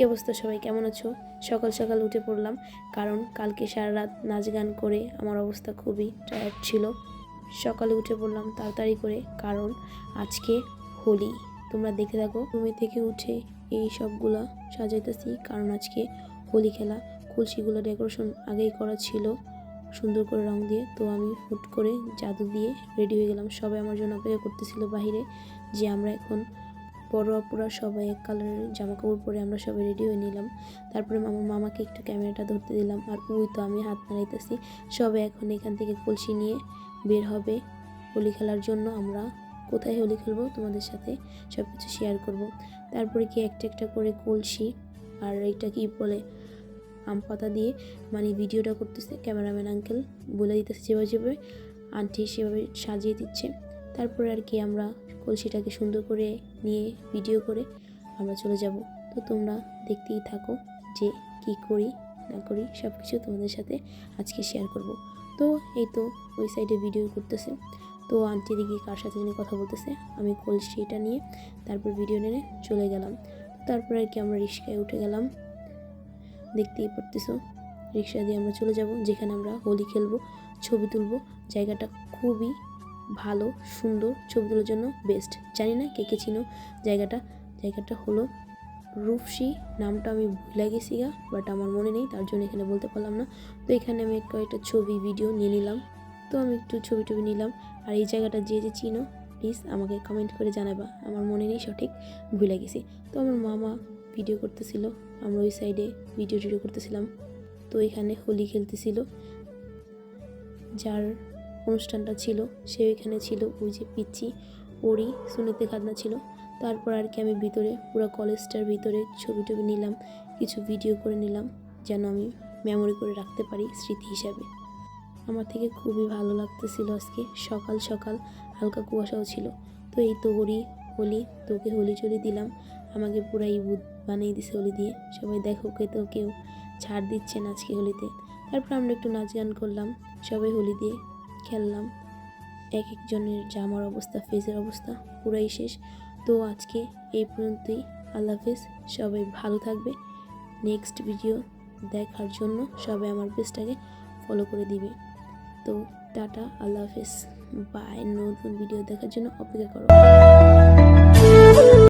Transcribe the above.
কী অবস্থা সবাই, কেমন আছো? সকাল সকাল উঠে পড়লাম, কারণ কালকে সারা রাত নাচ গান করে আমার অবস্থা খুবই টায়ার্ড ছিল। সকালে উঠে পড়লাম তাড়াতাড়ি করে, কারণ আজকে হোলি। তোমরা দেখে থাকো। রুমে থেকে উঠে এই সবগুলা সাজাইতেছি, কারণ আজকে হোলি খেলা। কলসিগুলো ডেকোরেশন আগেই করা ছিল সুন্দর করে রং দিয়ে, তো আমি হুট করে জাদু দিয়ে রেডি হয়ে গেলাম। সবাই আমার জন্য অপেক্ষা করতেছিল বাহিরে, যে আমরা এখন বড় আপুরা সবাই এক কালারের জামা কাপড় পরে আমরা সবাই রেডি হয়ে নিলাম। তারপরে আমার মামাকে একটু ক্যামেরাটা ধরতে দিলাম, আর ওই তো আমি হাত নাড়াইতেছি। সবাই এখন এখান থেকে কলসি নিয়ে বের হবে হোলি খেলার জন্য। আমরা কোথায় হোলি খেলবো তোমাদের সাথে সব কিছু শেয়ার করব। তারপরে কি একটা একটা করে কলসি আর এইটা কি বলে আম পাতা দিয়ে মানে ভিডিওটা করতেছে ক্যামেরাম্যান আঙ্কেল, বলে দিতেছে যেভাবে যেভাবে আন্টি সেভাবে সাজিয়ে দিচ্ছে। তারপরে আর কি আমরা কলসিটাকে সুন্দর করে নিয়ে ভিডিও করে আমরা চলে যাব। তো তোমরা দেখতেই থাকো যে কি করি না করি সব কিছু তোমাদের সাথে আজকে শেয়ার করব। তো এই তো ওই সাইডে ভিডিও করতেছে, তো আন্টি দিকে কার সাথে যিনি কথা বলতেছে, আমি কলসিটা নিয়ে তারপর ভিডিও নিয়ে চলে গেলাম। তারপরে আর কি আমরা রিক্সায় উঠে গেলাম, দেখতেই পারতেছো। রিক্সা দিয়ে আমরা চলে যাব যেখানে আমরা হোলি খেলবো, ছবি তুলবো। জায়গাটা খুবই ভালো, সুন্দর, ছবি তোলার জন্য বেস্ট। জানি না কে কে চিনো জায়গাটা হলো রূপসী, নামটা আমি ভুলে গেছি বাট আমার মনে নেই, তার জন্য এখানে বলতে পারলাম না। তো এখানে আমি কয়েকটা ছবি ভিডিও নিয়ে নিলাম, তো আমি একটু ছবি টবি নিলাম। আর এই জায়গাটা যে যে চিনো প্লিজ আমাকে কমেন্ট করে জানাবা, আমার মনে নেই, সঠিক ভুলে গেছি। তো আমার মামা ভিডিও করতেছিল, আমরা ওই সাইডে ভিডিও করতেছিলাম। তো এখানে হোলি খেলতেছিল, যার অনুষ্ঠানটা ছিল সে ওইখানে ছিল, ওই যে পিচ্ছি ওরই সুনিতে খাদনা ছিল। তারপর আর কি আমি ভিতরে পুরো কলেজটার ভিতরে ছবি টবি নিলাম, কিছু ভিডিও করে নিলাম, যেন আমি মেমোরি করে রাখতে পারি স্মৃতি হিসাবে। আমার থেকে খুবই ভালো লাগতেছিল আজকে। সকাল সকাল হালকা কুয়াশাও ছিল। তো এই তো হোলি, তোকে হোলি চলি দিলাম, আমাকে পুরাই ভূত বানিয়ে দিছে হোলি দিয়ে। সবাই দেখো কে তো কেউ ছাড় দিচ্ছে না আজকে হোলিতে। তারপর আমরা একটু নাচ গান করলাম, সবাই হোলি দিয়ে খেললাম। এক একজনের জামার অবস্থা, ফেসের অবস্থা পুরাই শেষ। তো আজকে এই পর্যন্তই, আল্লাহ হাফেজ। সবাই ভালো থাকবে। নেক্সট ভিডিও দেখার জন্য সবাই আমার পেজটাকে ফলো করে দিবে। তো টাটা, আল্লাহ হাফেজ, বাই। নতুন ভিডিও দেখার জন্য অপেক্ষা করো।